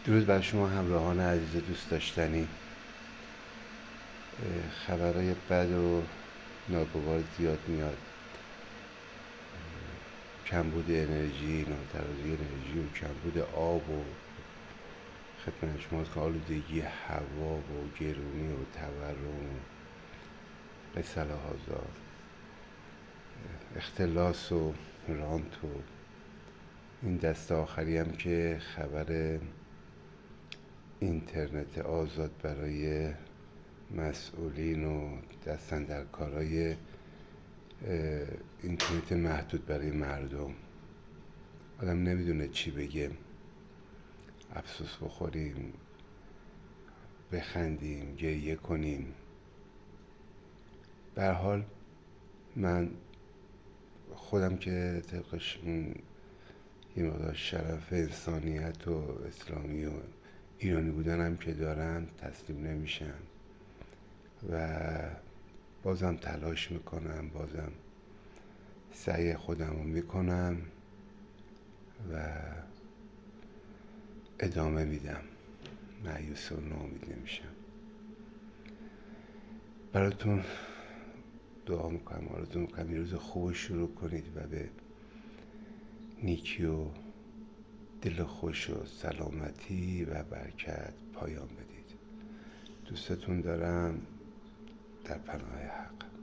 درود بر شما همراهان عزیز دوست داشتنی. خبرهای بد و ناگوار زیاد میاد. کمبود انرژی، ناتوانی انرژی و کمبود آب و خدمت شما که آلودگی هوا و گرونی و تورم و قصه هازار، اختلاس و رانت و این دست آخری هم که خبر اینترنت آزاد برای مسئولین و دست‌اندرکارای اینترنت محدود برای مردم. آدم نمیدونه چی بگه، افسوس بخوریم، بخندیم، گریه کنیم. به هر حال من خودم که طبقش یه مقدار شرف انسانیت و اسلامی و ایرانی بودنم که دارم، تسلیم نمیشم و بازم تلاش میکنم، بازم سعی خودم رو میکنم و ادامه میدم، مایوس و ناامید نمیشم. براتون دعا میکنم، آرزو میکنم یه روز خوب شروع کنید و به نیکی و دل خوش و سلامتی و برکت پایان بدید. دوستتون دارم، در پناه حق.